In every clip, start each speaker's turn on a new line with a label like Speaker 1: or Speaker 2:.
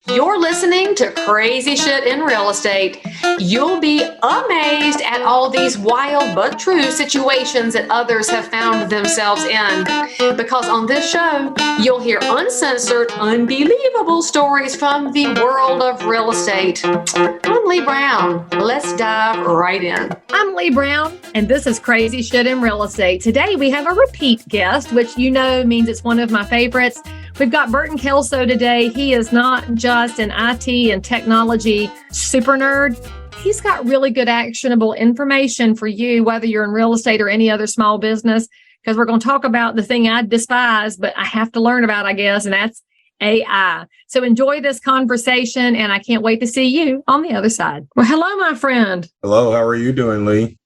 Speaker 1: You're listening to Crazy Shit in Real Estate. You'll be amazed at all these wild but true situations that others have found themselves in. Because on this show, you'll hear uncensored, unbelievable stories from the world of real estate. I'm Leigh Brown. Let's dive right in.
Speaker 2: I'm Leigh Brown, and this is Crazy Shit in Real Estate. Today, we have a repeat guest, which you know means it's one of my favorites. We've got Burton Kelso today. He is not just an IT and technology super nerd. He's got really good actionable information for you, whether you're in real estate or any other small business, because we're going to talk about the thing I despise, but I have to learn about, I guess, and that's AI. So enjoy this conversation, and I can't wait to see you on the other side. Well, hello, my friend.
Speaker 3: Hello, how are you doing, Leigh?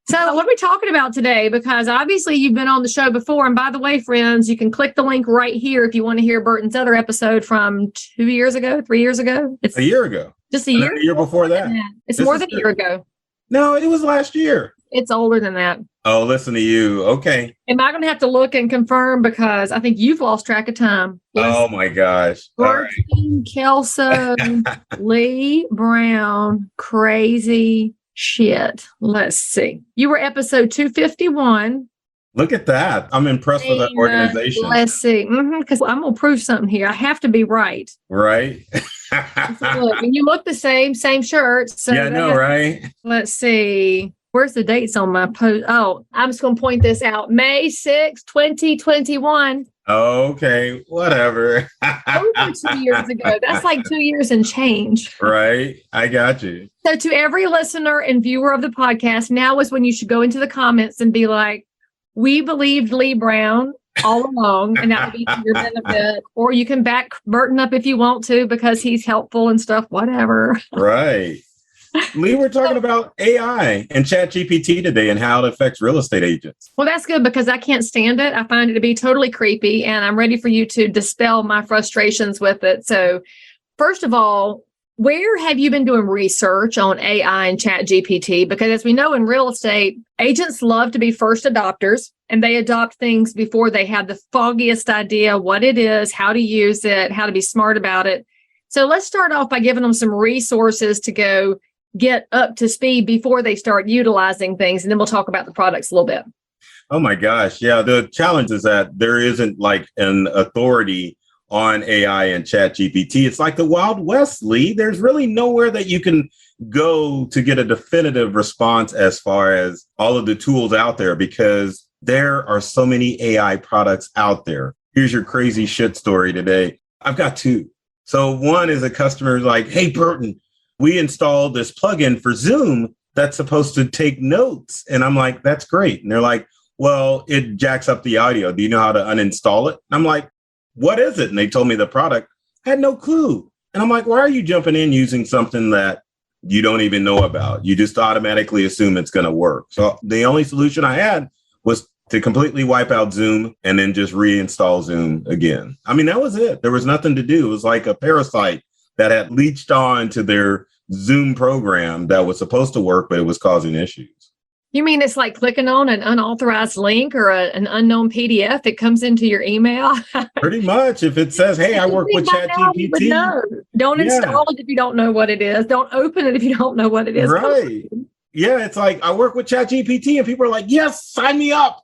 Speaker 2: So what are we talking about today? Because obviously you've been on the show before. And by the way, friends, you can click the link right here if you want to hear Burton's other episode from 2 years ago, 3 years ago.
Speaker 3: It's a year ago.
Speaker 2: Just a year?
Speaker 3: A year before that.
Speaker 2: It's more than a year ago.
Speaker 3: No, it was last year. It's
Speaker 2: older than that.
Speaker 3: Oh, listen to you. Okay.
Speaker 2: Am I going to have to look and confirm? Because I think you've lost track of time.
Speaker 3: Oh, my gosh.
Speaker 2: Burton Kelso, Leigh Brown, Crazy Shit. Let's see. You were episode 251.
Speaker 3: Look at that. I'm impressed with that organization.
Speaker 2: Let's see. Because I'm going to prove something here. I have to be right.
Speaker 3: Right.
Speaker 2: So look, and you look the same shirts. So
Speaker 3: yeah, I know, right?
Speaker 2: Let's see. Where's the dates on my post? Oh, I'm just going to point this out. May 6, 2021.
Speaker 3: Okay, whatever.
Speaker 2: Over 2 years ago. That's like 2 years and change.
Speaker 3: Right. I got you.
Speaker 2: So to every listener and viewer of the podcast, now is when you should go into the comments and be like, we believed Leigh Brown all along, and that would be to your benefit. Or you can back Burton up if you want to because he's helpful and stuff, whatever.
Speaker 3: Right. Leigh, we're talking about AI and ChatGPT today and how it affects real estate agents.
Speaker 2: Well, that's good because I can't stand it. I find it to be totally creepy, and I'm ready for you to dispel my frustrations with it. So first of all, where have you been doing research on AI and ChatGPT? Because as we know in real estate, agents love to be first adopters, and they adopt things before they have the foggiest idea what it is, how to use it, how to be smart about it. So let's start off by giving them some resources to go get up to speed before they start utilizing things. And then we'll talk about the products a little bit.
Speaker 3: Oh my gosh. Yeah. The challenge is that there isn't like an authority on AI and ChatGPT. It's like the Wild West, Leigh. There's really nowhere that you can go to get a definitive response as far as all of the tools out there, because there are so many AI products out there. Here's your crazy shit story today. I've got two. So one is a customer like, hey, Burton, we installed this plugin for Zoom that's supposed to take notes. And I'm like, that's great. And they're like, well, it jacks up the audio. Do you know how to uninstall it? And I'm like, what is it? And they told me the product. I had no clue. And I'm like, why are you jumping in using something that you don't even know about? You just automatically assume it's going to work. So the only solution I had was to completely wipe out Zoom and then just reinstall Zoom again. I mean, that was it. There was nothing to do. It was like a parasite that had leached on to their Zoom program that was supposed to work, but it was causing issues.
Speaker 2: You mean it's like clicking on an unauthorized link or an unknown PDF that comes into your email?
Speaker 3: Pretty much. If it says, hey, I work with ChatGPT.
Speaker 2: Don't install it if you don't know what it is. Don't open it if you don't know what it is.
Speaker 3: Right. Yeah, it's like, I work with ChatGPT and people are like, yes, sign me up.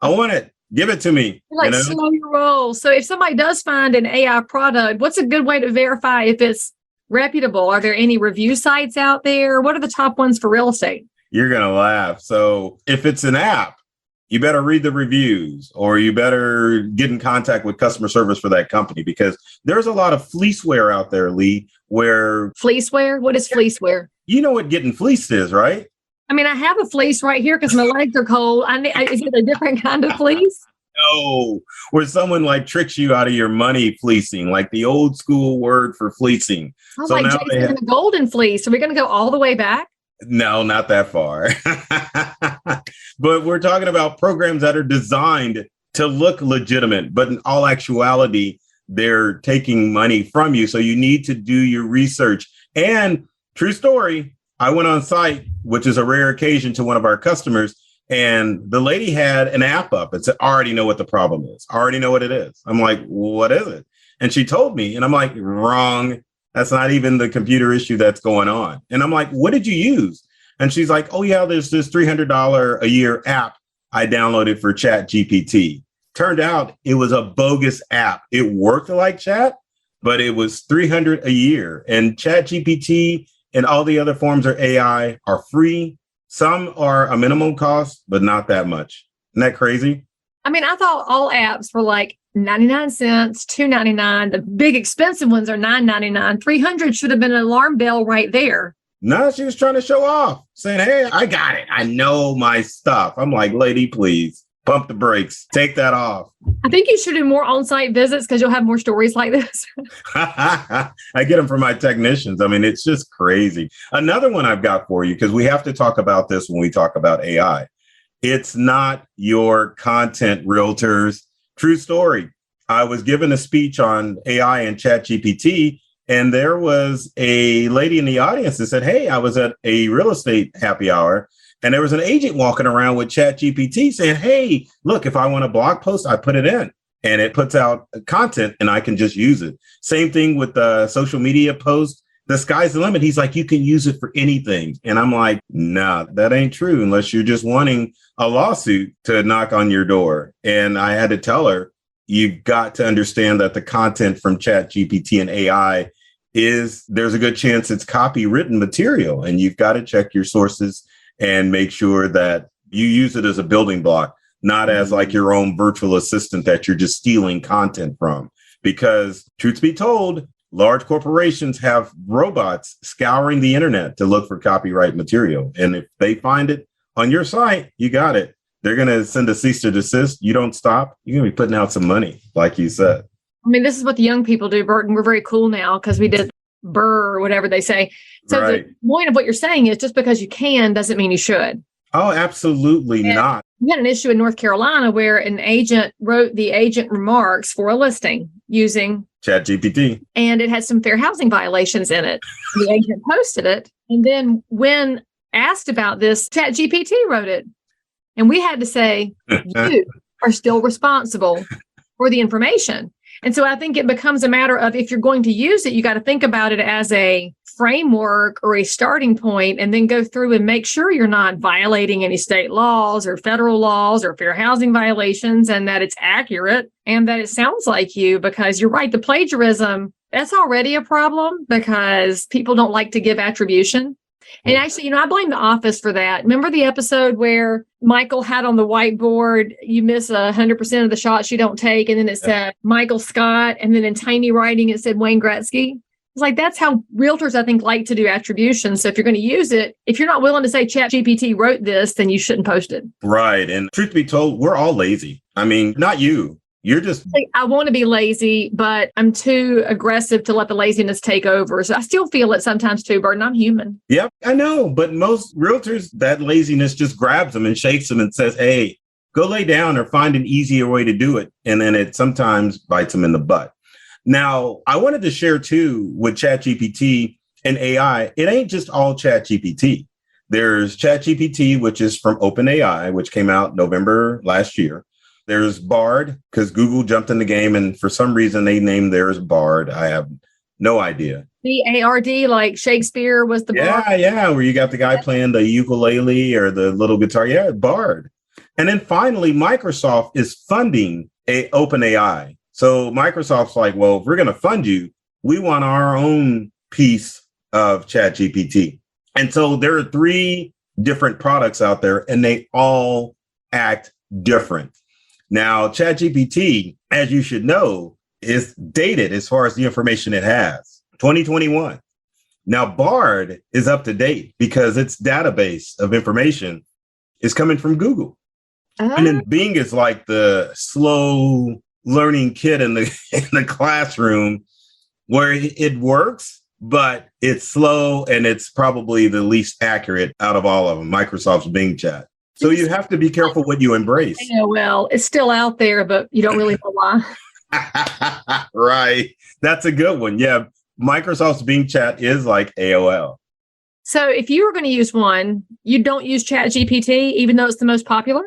Speaker 3: I want it. Give it to me.
Speaker 2: Like, slow your roll. So if somebody does find an AI product, what's a good way to verify if it's reputable? Are there any review sites out there? What are the top ones for real estate?
Speaker 3: You're going to laugh. So if it's an app, you better read the reviews, or you better get in contact with customer service for that company, because there's a lot of fleeceware out there, Leigh, where...
Speaker 2: Fleeceware? What is fleeceware?
Speaker 3: You know what getting fleeced is, right?
Speaker 2: I mean, I have a fleece right here because my legs are cold. Is it a different kind of fleece?
Speaker 3: No, where someone like tricks you out of your money, fleecing, like the old school word for fleecing.
Speaker 2: I was like, Jason, the golden fleece. Are we going to go all the way back?
Speaker 3: No, not that far. But we're talking about programs that are designed to look legitimate, but in all actuality, they're taking money from you. So you need to do your research. And true story, I went on site, which is a rare occasion, to one of our customers, and the lady had an app up. It said, I already know what the problem is. I already know what it is. I'm like, what is it? And she told me, and I'm like, wrong. That's not even the computer issue that's going on. And I'm like, what did you use? And she's like, oh, yeah, there's this $300 a year app I downloaded for ChatGPT. Turned out it was a bogus app. It worked like chat, but it was $300 a year. And ChatGPT and all the other forms of AI are free. Some are a minimum cost, but not that much. Isn't that crazy?
Speaker 2: I mean, I thought all apps were like 99 cents, $2.99. The big expensive ones are $9.99. 300 should have been an alarm bell right there.
Speaker 3: No, she was trying to show off, saying, hey, I got it. I know my stuff. I'm like, lady, please pump the brakes. Take that off.
Speaker 2: I think you should do more on-site visits because you'll have more stories like this.
Speaker 3: I get them from my technicians. I mean, it's just crazy. Another one I've got for you, because we have to talk about this when we talk about AI. It's not your content realtors. True story. I was given a speech on AI and ChatGPT, and there was a lady in the audience that said, hey, I was at a real estate happy hour, and there was an agent walking around with ChatGPT saying, hey, look, if I want a blog post, I put it in and it puts out content and I can just use it. Same thing with the social media post. The sky's the limit. He's like, you can use it for anything. And I'm like, nah, that ain't true unless you're just wanting a lawsuit to knock on your door. And I had to tell her, you've got to understand that the content from ChatGPT and AI there's a good chance it's copywritten material, and you've got to check your sources and make sure that you use it as a building block, not as like your own virtual assistant that you're just stealing content from. Because truth be told, large corporations have robots scouring the internet to look for copyright material. And if they find it on your site, you got it. They're going to send a cease to desist. You don't stop, you're going to be putting out some money, like you said.
Speaker 2: I mean, this is what the young people do, Burton. We're very cool now because we did burr or whatever they say. So
Speaker 3: right.
Speaker 2: The point of what you're saying is just because you can doesn't mean you should.
Speaker 3: Oh, absolutely not.
Speaker 2: We had an issue in North Carolina where an agent wrote the agent remarks for a listing using
Speaker 3: ChatGPT.
Speaker 2: And it had some fair housing violations in it. The agent posted it. And then when asked about this, ChatGPT wrote it. And we had to say, you are still responsible for the information. And so I think it becomes a matter of, if you're going to use it, you got to think about it as a framework or a starting point, and then go through and make sure you're not violating any state laws or federal laws or fair housing violations, and that it's accurate and that it sounds like you, because you're right. The plagiarism, that's already a problem because people don't like to give attribution. And actually, I blame The Office for that. Remember the episode where Michael had on the whiteboard, you miss 100% of the shots you don't take. And then it said Michael Scott. And then in tiny writing, it said Wayne Gretzky. It's like, that's how realtors, I think, like to do attribution. So if you're going to use it, if you're not willing to say ChatGPT wrote this, then you shouldn't post it.
Speaker 3: Right. And truth be told, we're all lazy. I mean, not you. You're just...
Speaker 2: I want to be lazy, but I'm too aggressive to let the laziness take over. So I still feel it sometimes too, Burton. I'm human.
Speaker 3: Yep, I know. But most realtors, that laziness just grabs them and shakes them and says, hey, go lay down or find an easier way to do it. And then it sometimes bites them in the butt. Now, I wanted to share too with ChatGPT and AI, it ain't just all ChatGPT. There's ChatGPT, which is from OpenAI, which came out November last year. There's Bard, because Google jumped in the game, and for some reason they named theirs Bard. I have no idea.
Speaker 2: B-A-R-D, like Shakespeare was the Bard.
Speaker 3: Yeah, where you got the guy playing the ukulele or the little guitar. Yeah, Bard. And then finally, Microsoft is funding OpenAI. So Microsoft's like, well, if we're going to fund you, we want our own piece of ChatGPT. And so there are 3 different products out there, and they all act different. Now, ChatGPT, as you should know, is dated as far as the information it has, 2021. Now, Bard is up to date because its database of information is coming from Google. And then Bing is like the slow learning kid in the classroom where it works, but it's slow and it's probably the least accurate out of all of them, Microsoft's Bing chat. So you have to be careful what you embrace.
Speaker 2: Yeah, well, it's still out there, but you don't really know why.
Speaker 3: Right. That's a good one. Yeah. Microsoft's Bing chat is like AOL.
Speaker 2: So if you were going to use one, you don't use ChatGPT, even though it's the most popular?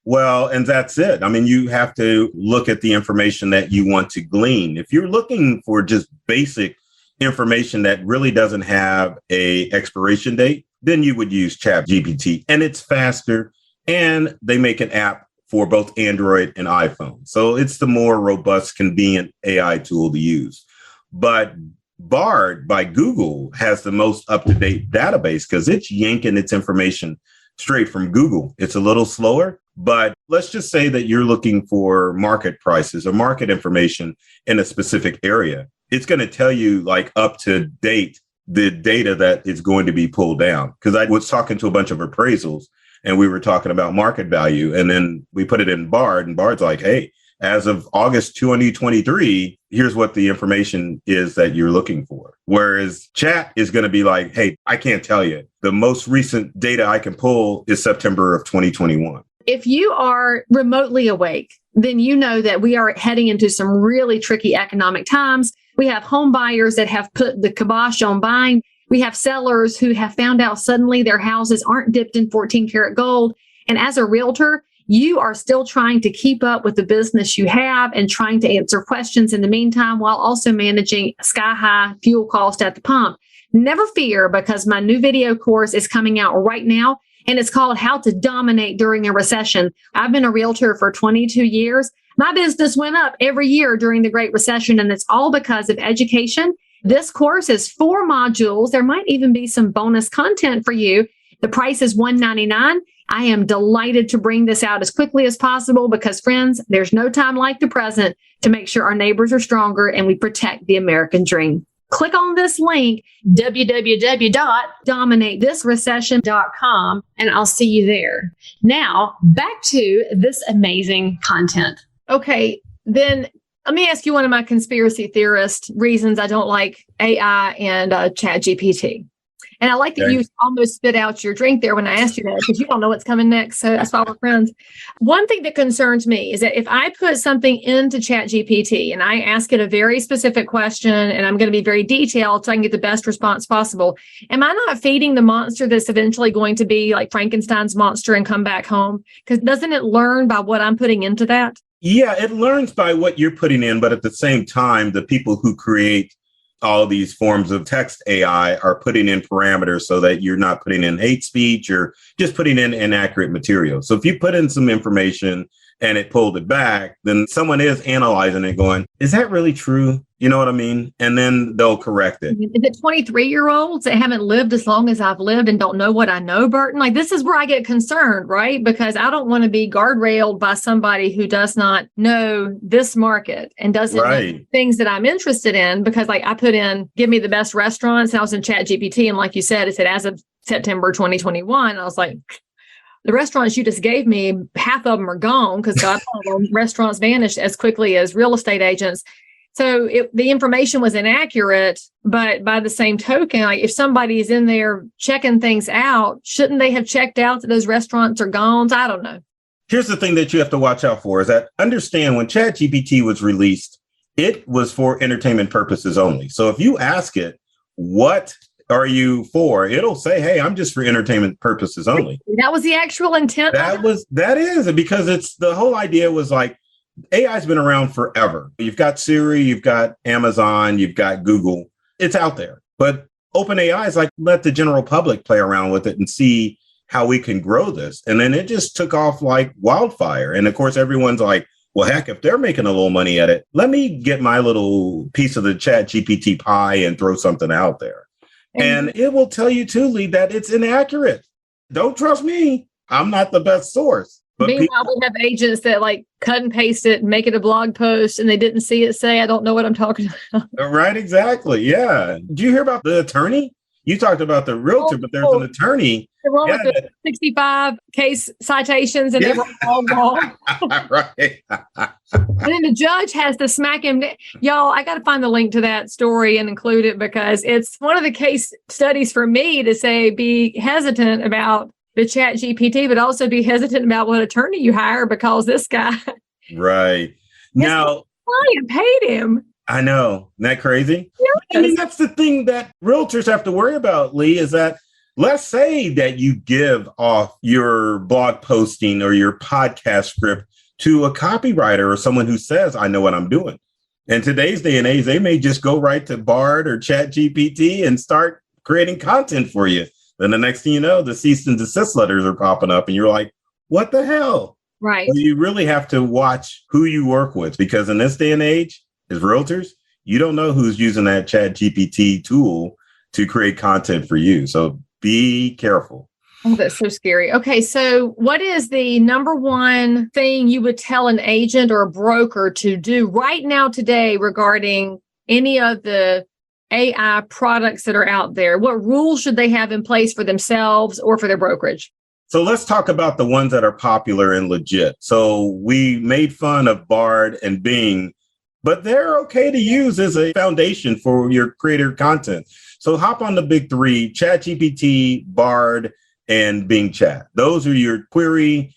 Speaker 3: Well, and that's it. I mean, you have to look at the information that you want to glean. If you're looking for just basic information that really doesn't have a expiration date, then you would use ChatGPT, and it's faster, and they make an app for both Android and iPhone. So it's the more robust, convenient AI tool to use. But Bard by Google has the most up-to-date database because it's yanking its information straight from Google. It's a little slower, but let's just say that you're looking for market prices or market information in a specific area. It's going to tell you like up to date the data that is going to be pulled down. Because I was talking to a bunch of appraisals and we were talking about market value, and then we put it in Bard, and Bard's like, hey, as of August 2023, here's what the information is that you're looking for. Whereas Chat is going to be like, hey, I can't tell you. The most recent data I can pull is September of 2021.
Speaker 2: If you are remotely awake, then you know that we are heading into some really tricky economic times. We have home buyers that have put the kibosh on buying. We have sellers who have found out suddenly their houses aren't dipped in 14 karat gold. And as a realtor, you are still trying to keep up with the business you have and trying to answer questions in the meantime, while also managing sky high fuel cost at the pump. Never fear, because my new video course is coming out right now, and it's called How to Dominate During a Recession. I've been a realtor for 22 years. My business went up every year during the Great Recession, and it's all because of education. This course is 4 modules. There might even be some bonus content for you. The price is $199. I am delighted to bring this out as quickly as possible because, friends, there's no time like the present to make sure our neighbors are stronger and we protect the American dream. Click on this link, www.dominatethisrecession.com, and I'll see you there. Now, back to this amazing content. Okay, then let me ask you one of my conspiracy theorist reasons I don't like AI and ChatGPT. And I like that you almost spit out your drink there when I asked you that, because you don't know what's coming next. So that's why we're friends. One thing that concerns me is that if I put something into ChatGPT and I ask it a very specific question, and I'm going to be very detailed so I can get the best response possible, am I not feeding the monster that's eventually going to be like Frankenstein's monster and come back home? Because doesn't it learn by what I'm putting into that?
Speaker 3: Yeah, it learns by what you're putting in. But at the same time, the people who create all these forms of text AI are putting in parameters so that you're not putting in hate speech or just putting in inaccurate material. So if you put in some information and it pulled it back, then someone is analyzing it going, is that really true? You know what I mean? And then they'll correct it.
Speaker 2: Is it 23-year-olds that haven't lived as long as I've lived and don't know what I know, Burton? Like, this is where I get concerned, right? Because I don't want to be guardrailed by somebody who does not know this market and doesn't know things that I'm interested in. Because like I put in, give me the best restaurants. And I was in ChatGPT. And like you said, it said as of September 2021. And I was like, the restaurants you just gave me, half of them are gone because God, restaurants vanished as quickly as real estate agents. So the information was inaccurate, but by the same token, like if somebody is in there checking things out, shouldn't they have checked out that those restaurants are gone? I don't know.
Speaker 3: Here's the thing that you have to watch out for is that understand when ChatGPT was released, it was for entertainment purposes only. So if you ask it, what are you for? It'll say, hey, I'm just for entertainment purposes only.
Speaker 2: That was the actual intent.
Speaker 3: That is because it's the whole idea was like, AI has been around forever. You've got Siri, you've got Amazon, you've got Google. It's out there. But OpenAI is like, let the general public play around with it and see how we can grow this. And then it just took off like wildfire. And of course, everyone's like, well, heck, if they're making a little money at it, let me get my little piece of the ChatGPT pie and throw something out there. And it will tell you too, Leigh, that it's inaccurate. Don't trust me. I'm not the best source. But
Speaker 2: meanwhile, we have agents that like cut and paste it and make it a blog post and they didn't see it say, I don't know what I'm talking about.
Speaker 3: Right, exactly. Yeah. Do you hear about the attorney? You taled about the realtor, but there's an attorney.
Speaker 2: The one with the 65 case citations and they were all wrong.
Speaker 3: Right.
Speaker 2: And then the judge has to smack him. Y'all, I got to find the link to that story and include it because it's one of the case studies for me to say, be hesitant about the ChatGPT, but also be hesitant about what attorney you hire because this guy.
Speaker 3: Right. Now,
Speaker 2: client paid him.
Speaker 3: I know. Isn't that crazy?
Speaker 2: Yeah.
Speaker 3: I mean, that's the thing that realtors have to worry about, Leigh, is that let's say that you give off your blog posting or your podcast script to a copywriter or someone who says, I know what I'm doing. In today's day and age, they may just go right to Bard or ChatGPT and start creating content for you. Then the next thing you know, the cease and desist letters are popping up and you're like, what the hell?
Speaker 2: Right.
Speaker 3: Well, you really have to watch who you work with, because in this day and age, as realtors, you don't know who's using that ChatGPT tool to create content for you. So be careful.
Speaker 2: Oh, that's so scary. Okay, so what is the number one thing you would tell an agent or a broker to do right now today regarding any of the AI products that are out there? What rules should they have in place for themselves or for their brokerage?
Speaker 3: So let's talk about the ones that are popular and legit. So we made fun of Bard and Bing, but they're okay to use as a foundation for your creator content. So hop on the big three: ChatGPT, Bard, and Bing Chat. Those are your query.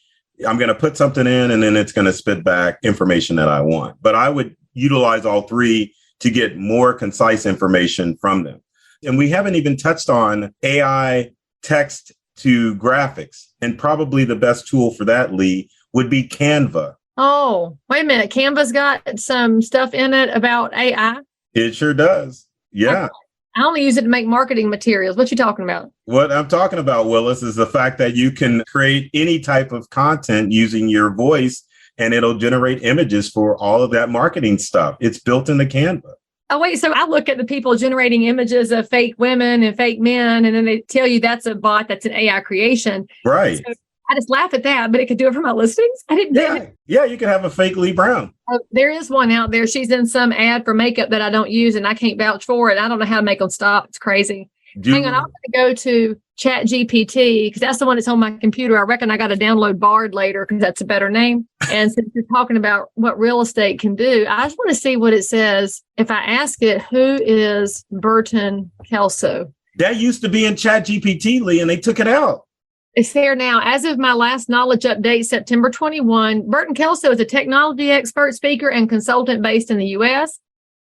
Speaker 3: I'm going to put something in and then it's going to spit back information that I want. But I would utilize all three to get more concise information from them. And we haven't even touched on AI text to graphics. And probably the best tool for that, Leigh, would be Canva.
Speaker 2: Oh, wait a minute. Canva's got some stuff in it about AI?
Speaker 3: It sure does. Yeah.
Speaker 2: I only use it to make marketing materials. What you talking about?
Speaker 3: What I'm talking about, Willis, is the fact that you can create any type of content using your voice and it'll generate images for all of that marketing stuff. It's built into Canva.
Speaker 2: Oh, wait. So I look at the people generating images of fake women and fake men, and then they tell you that's a bot, that's an AI creation.
Speaker 3: Right.
Speaker 2: So I just laugh at that, but it could do it for my listings. I didn't know.
Speaker 3: Yeah, you can have a fake Leigh Brown.
Speaker 2: There is one out there. She's in some ad for makeup that I don't use, and I can't vouch for it. I don't know how to make them stop. It's crazy. Hang on, I'm going to go to ChatGPT because that's the one that's on my computer. I reckon I got to download Bard later because that's a better name. And since you're talking about what real estate can do, I just want to see what it says. If I ask it, who is Burton Kelso?
Speaker 3: That used to be in ChatGPT, Leigh, and they took it out.
Speaker 2: It's there now. As of my last knowledge update, September 21, Burton Kelso is a technology expert, speaker, and consultant based in the U.S.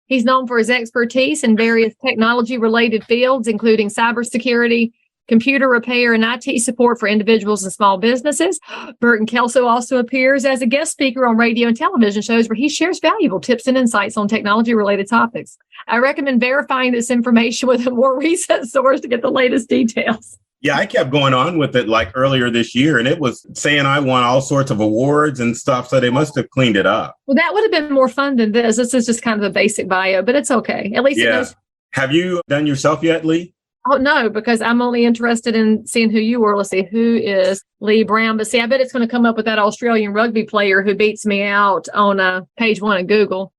Speaker 2: He's known for his expertise in various technology-related fields, including cybersecurity, computer repair, and IT support for individuals and small businesses. Burton Kelso also appears as a guest speaker on radio and television shows where he shares valuable tips and insights on technology-related topics. I recommend verifying this information with a more recent source to get the latest details.
Speaker 3: Yeah, I kept going on with it like earlier this year, and it was saying I won all sorts of awards and stuff, so they must have cleaned it up.
Speaker 2: Well, that would have been more fun than this. This is just kind of a basic bio, but it's okay. At least it knows.
Speaker 3: Have you done yourself yet, Leigh?
Speaker 2: Oh, no, because I'm only interested in seeing who you were. Let's see, who is Leigh Brown? But see, I bet it's going to come up with that Australian rugby player who beats me out on page 1 of Google.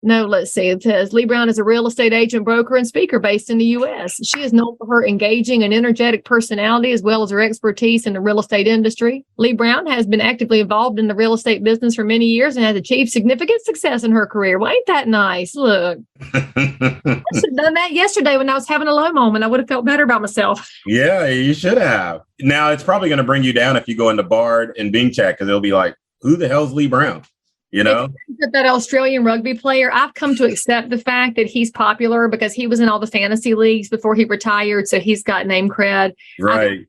Speaker 2: No, let's see. It says Leigh Brown is a real estate agent, broker, and speaker based in the U.S. She is known for her engaging and energetic personality as well as her expertise in the real estate industry. Leigh Brown has been actively involved in the real estate business for many years and has achieved significant success in her career. Well, ain't that nice? Look, I should have done that yesterday when I was having a low moment. I would have felt better about myself.
Speaker 3: Yeah, you should have. Now, it's probably going to bring you down if you go into Bard and Bing Chat because they'll be like, who the hell's Leigh Brown? You know,
Speaker 2: that Australian rugby player, I've come to accept the fact that he's popular because he was in all the fantasy leagues before he retired. So he's got name cred.
Speaker 3: Right.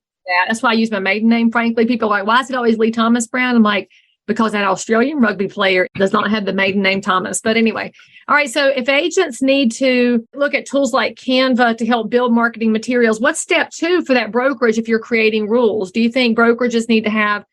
Speaker 2: That's why I use my maiden name, frankly. People are like, why is it always Leigh Thomas Brown? I'm like, because that Australian rugby player does not have the maiden name Thomas. But anyway, all right. So if agents need to look at tools like Canva to help build marketing materials, what's step 2 for that brokerage if you're creating rules? Do you think brokerages need to have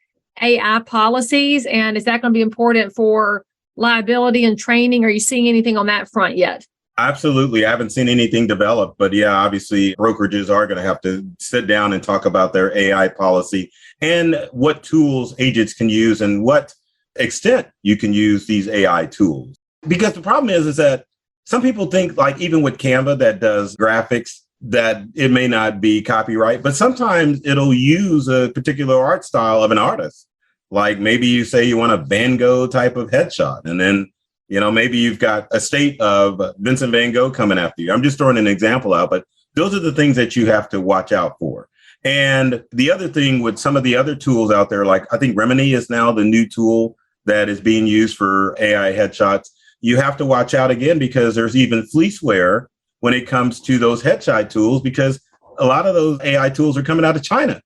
Speaker 2: AI policies? And is that going to be important for liability and training? Are you seeing anything on that front yet?
Speaker 3: Absolutely. I haven't seen anything develop, but yeah, obviously brokerages are going to have to sit down and talk about their AI policy and what tools agents can use and what extent you can use these AI tools. Because the problem is that some people think like even with Canva that does graphics, that it may not be copyright, but sometimes it'll use a particular art style of an artist. Like maybe you say you want a Van Gogh type of headshot, and then, you know, maybe you've got a state of Vincent Van Gogh coming after you. I'm just throwing an example out, but those are the things that you have to watch out for. And the other thing with some of the other tools out there, like I think Remini is now the new tool that is being used for AI headshots. You have to watch out again because there's even fleeceware when it comes to those headshot tools, because a lot of those AI tools are coming out of China.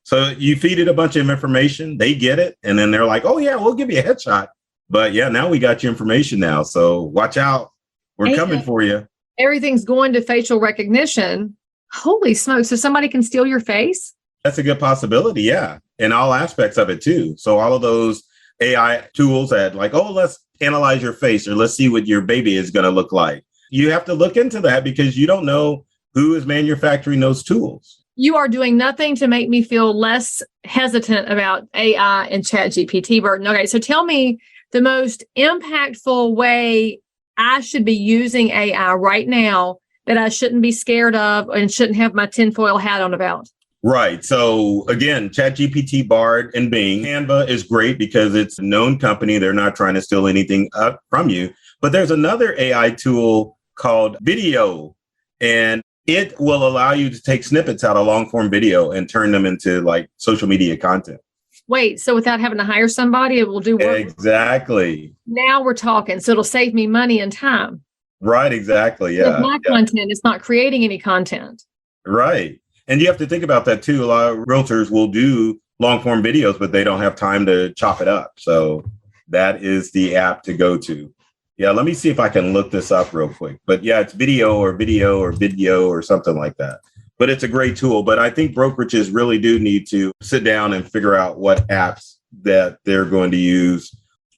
Speaker 3: So you feed it a bunch of information, they get it, and then they're like, oh yeah, we'll give you a headshot. But yeah, now we got your information now. So watch out. We're coming for you.
Speaker 2: Everything's going to facial recognition. Holy smokes. So somebody can steal your face?
Speaker 3: That's a good possibility. Yeah. In all aspects of it too. So all of those AI tools that like, oh, let's analyze your face or let's see what your baby is going to look like. You have to look into that because you don't know who is manufacturing those tools.
Speaker 2: You are doing nothing to make me feel less hesitant about AI and ChatGPT, Burton. Okay, so tell me the most impactful way I should be using AI right now that I shouldn't be scared of and shouldn't have my tinfoil hat on about.
Speaker 3: Right. So again, ChatGPT, Bard, and Bing. Canva is great because it's a known company. They're not trying to steal anything up from you. But there's another AI tool called Video, and it will allow you to take snippets out of long form video and turn them into like social media content.
Speaker 2: Wait, so without having to hire somebody, it will do work?
Speaker 3: Exactly.
Speaker 2: Now we're talking. So it'll save me money and time.
Speaker 3: Right. Exactly. Yeah.
Speaker 2: With my content, it's not creating any content.
Speaker 3: Right. And you have to think about that too. A lot of realtors will do long form videos, but they don't have time to chop it up. So that is the app to go to. Yeah, let me see if I can look this up real quick. But yeah, it's video or something like that. But it's a great tool. But I think brokerages really do need to sit down and figure out what apps that they're going to use.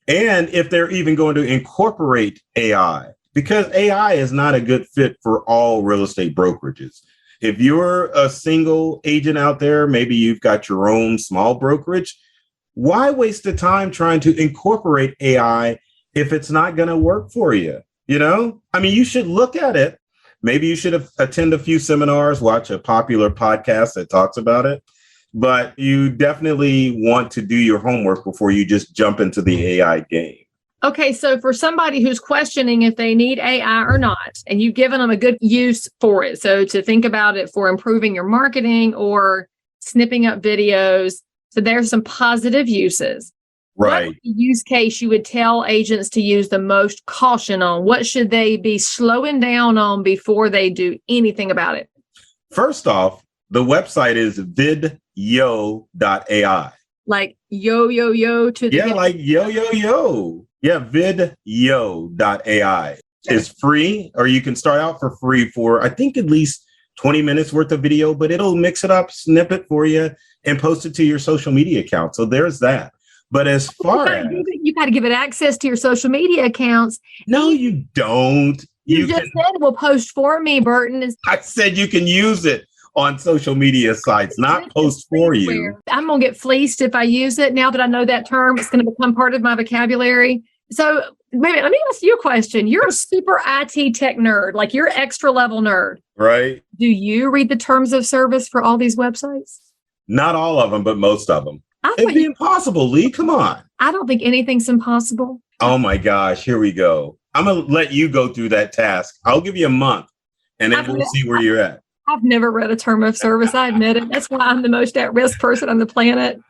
Speaker 3: And if they're even going to incorporate AI, because AI is not a good fit for all real estate brokerages. If you're a single agent out there, maybe you've got your own small brokerage, why waste the time trying to incorporate AI if it's not going to work for you? You know, I mean, you should look at it. Maybe you should attend a few seminars, watch a popular podcast that talks about it. But you definitely want to do your homework before you just jump into the AI game.
Speaker 2: Okay, so for somebody who's questioning if they need AI or not, and you've given them a good use for it, so to think about it for improving your marketing or snipping up videos, so there's some positive uses.
Speaker 3: Right.
Speaker 2: What use case you would tell agents to use the most caution on? What should they be slowing down on before they do anything about it?
Speaker 3: First off, the website is vidyo.ai.
Speaker 2: Like yo to the
Speaker 3: like yo. Yeah, vidyo.ai. It's free, or you can start out for free for, I think, at least 20 minutes worth of video, but it'll mix it up, snip it for you, and post it to your social media account. So there's that. But as far as
Speaker 2: you got to give it access to your social media accounts.
Speaker 3: No, you don't.
Speaker 2: You just said it will post for me, Burton.
Speaker 3: I said you can use it on social media sites, not post for you.
Speaker 2: I'm going to get fleeced if I use it. Now that I know that term, it's going to become part of my vocabulary. So maybe let me ask you a question. You're a super IT tech nerd, like you're extra level nerd.
Speaker 3: Right.
Speaker 2: Do you read the terms of service for all these websites?
Speaker 3: Not all of them, but most of them. It'd be impossible, Leigh. Come on.
Speaker 2: I don't think anything's impossible.
Speaker 3: Oh my gosh. Here we go. I'm going to let you go through that task. I'll give you a month and then we'll see where you're at.
Speaker 2: I've never read a term of service. I admit it. That's why I'm the most at-risk person on the planet.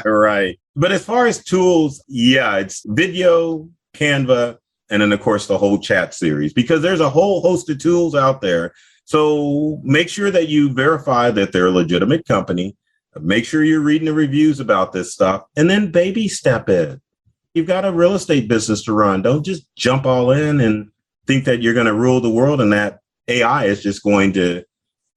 Speaker 3: Right. But as far as tools, yeah, it's Video, Canva, and then, of course, the whole chat series, because there's a whole host of tools out there. So make sure that you verify that they're a legitimate company. Make sure you're reading the reviews about this stuff, and then baby step in. You've got a real estate business to run. Don't just jump all in and think that you're going to rule the world and that AI is just going to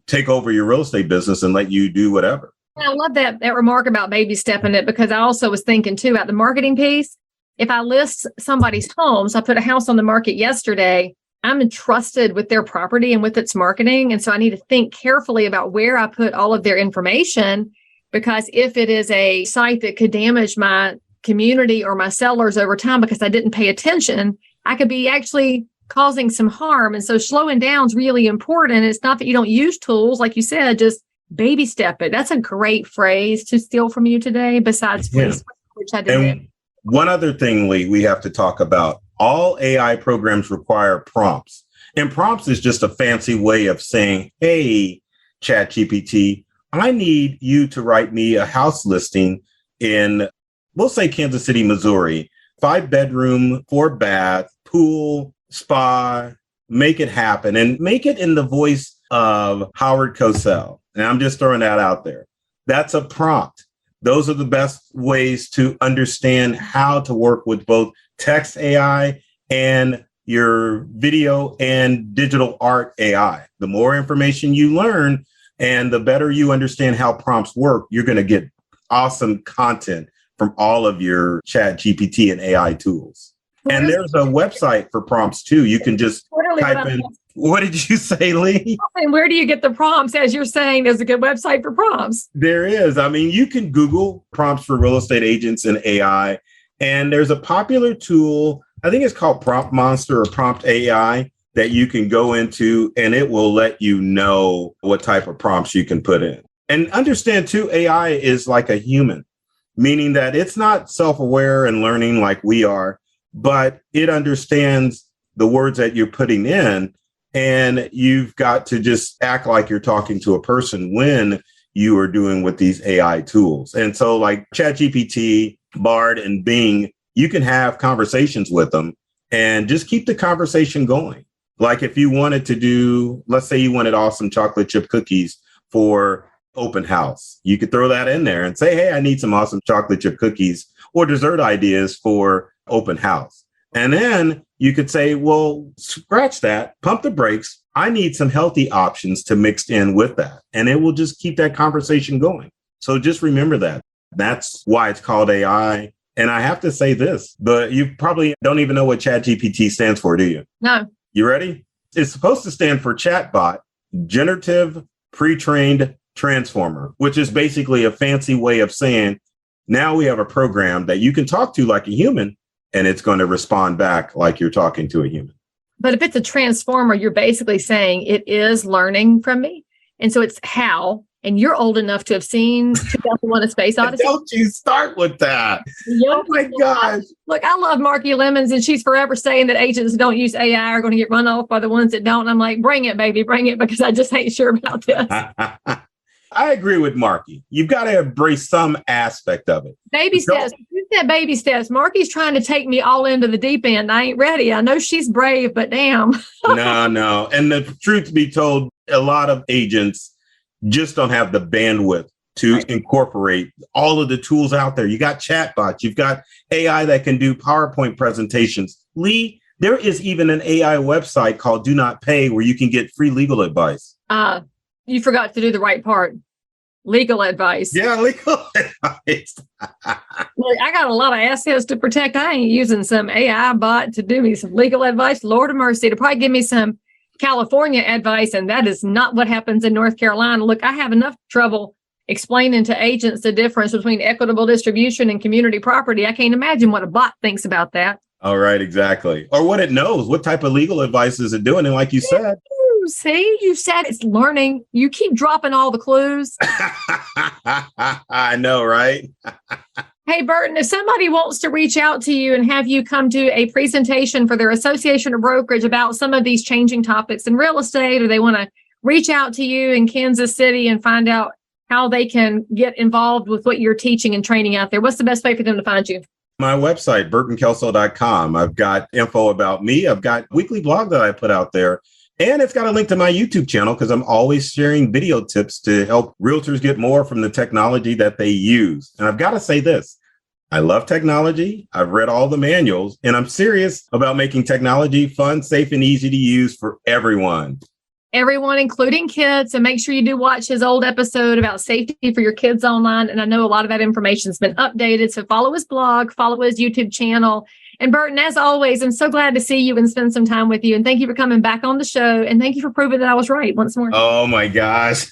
Speaker 3: take over your real estate business and let you do whatever.
Speaker 2: I love that remark about baby stepping it, because I also was thinking too about the marketing piece. If I list somebody's home, so I put a house on the market yesterday, I'm entrusted with their property and with its marketing. And so I need to think carefully about where I put all of their information, because if it is a site that could damage my community or my sellers over time because I didn't pay attention, I could be actually causing some harm. And so slowing down is really important. It's not that you don't use tools, like you said, just baby step it. That's a great phrase to steal from you today, besides which I did.
Speaker 3: And one other thing, Leigh, we have to talk about. All AI programs require prompts. And prompts is just a fancy way of saying, hey, ChatGPT, I need you to write me a house listing in, we'll say, Kansas City, Missouri, 5-bedroom, 4-bath, pool, spa, make it happen, and make it in the voice of Howard Cosell. And I'm just throwing that out there. That's a prompt. those are the best ways to understand how to work with both text AI and your video and digital art AI. The more information you learn and the better you understand how prompts work, you're going to get awesome content from all of your ChatGPT and AI tools. And there's a website for prompts too. You can just type in, what did you say, Leigh?
Speaker 2: And where do you get the prompts? As you're saying, there's a good website for prompts.
Speaker 3: There is. I mean, you can Google prompts for real estate agents and AI. And there's a popular tool, I think it's called Prompt Monster or Prompt AI, that you can go into and it will let you know what type of prompts you can put in. And understand too, AI is like a human, meaning that it's not self-aware and learning like we are, but it understands the words that you're putting in. And you've got to just act like you're talking to a person when you are doing with these AI tools. And so like ChatGPT, Bard, and Bing, you can have conversations with them and just keep the conversation going. Like if you wanted to do, let's say you wanted awesome chocolate chip cookies for open house, you could throw that in there and say, hey, I need some awesome chocolate chip cookies or dessert ideas for open house. And then you could say, well, scratch that, pump the brakes. I need some healthy options to mix in with that. And it will just keep that conversation going. So just remember that. That's why it's called AI. And I have to say this, but you probably don't even know what ChatGPT stands for, do you?
Speaker 2: No.
Speaker 3: You ready? It's supposed to stand for Chatbot, Generative Pre-trained Transformer, which is basically a fancy way of saying, now we have a program that you can talk to like a human, and it's going to respond back like you're talking to a human.
Speaker 2: But if it's a transformer, you're basically saying it is learning from me. And so it's how, and you're old enough to have seen 2001: A Space Odyssey.
Speaker 3: Don't you start with that.
Speaker 2: Young
Speaker 3: Oh my
Speaker 2: people,
Speaker 3: gosh.
Speaker 2: Look, I love Marky Lemons, and she's forever saying that agents that don't use AI are going to get run off by the ones that don't. And I'm like, bring it, baby, bring it, because I just ain't sure about this.
Speaker 3: I agree with Marky. You've got to embrace some aspect of it.
Speaker 2: Baby steps. You said baby steps. Marky's trying to take me all into the deep end. I ain't ready. I know she's brave, but damn.
Speaker 3: No. And the truth be told, a lot of agents just don't have the bandwidth to incorporate all of the tools out there. You got chatbots, you've got AI that can do PowerPoint presentations. Leigh, there is even an AI website called Do Not Pay where you can get free legal advice.
Speaker 2: You forgot to do the right part. Legal advice.
Speaker 3: Yeah, legal advice.
Speaker 2: Look, I got a lot of assets to protect. I ain't using some AI bot to do me some legal advice. Lord of mercy, to probably give me some California advice, and that is not what happens in North Carolina. Look, I have enough trouble explaining to agents the difference between equitable distribution and community property. I can't imagine what a bot thinks about that.
Speaker 3: All right, exactly. Or what it knows. What type of legal advice is it doing? And like you said,
Speaker 2: see, you said it's learning. You keep dropping all the clues.
Speaker 3: I know, right?
Speaker 2: Hey, Burton, if somebody wants to reach out to you and have you come to a presentation for their association or brokerage about some of these changing topics in real estate, or they want to reach out to you in Kansas City and find out how they can get involved with what you're teaching and training out there, what's the best way for them to find you?
Speaker 3: My website, burtonkelso.com. I've got info about me. I've got weekly blog that I put out there. And it's got a link to my YouTube channel because I'm always sharing video tips to help realtors get more from the technology that they use. And I've got to say this. I love technology. I've read all the manuals, and I'm serious about making technology fun, safe, and easy to use for everyone.
Speaker 2: Everyone, including kids. So make sure you do watch his old episode about safety for your kids online. And I know a lot of that information has been updated. So follow his blog, follow his YouTube channel. And Burton, as always, I'm so glad to see you and spend some time with you. And thank you for coming back on the show. And thank you for proving that I was right once more.
Speaker 3: Oh, my gosh.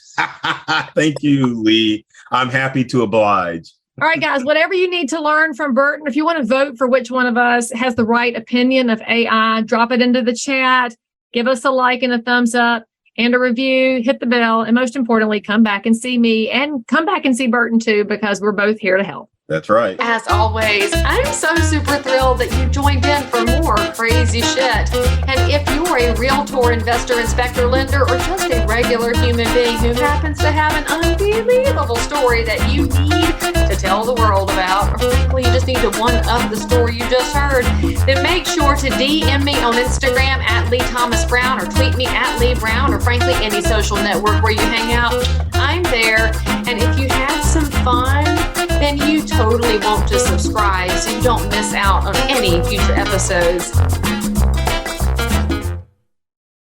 Speaker 3: Thank you, Leigh. I'm happy to oblige.
Speaker 2: All right, guys, whatever you need to learn from Burton, if you want to vote for which one of us has the right opinion of AI, drop it into the chat, give us a like and a thumbs up and a review, hit the bell, and most importantly, come back and see me and come back and see Burton too, because we're both here to help.
Speaker 3: That's right.
Speaker 1: As always, I'm so super thrilled that you joined in for more crazy shit. And if you're a realtor, investor, inspector, lender, or just a regular human being who happens to have an unbelievable story that you need to tell the world about, or frankly, you just need to one-up the story you just heard, then make sure to DM me on Instagram at Leigh Thomas Brown, or tweet me at Leigh Brown, or frankly, any social network where you hang out. I'm there. And if you had some fun, then you totally want to subscribe so you don't miss out on any future episodes.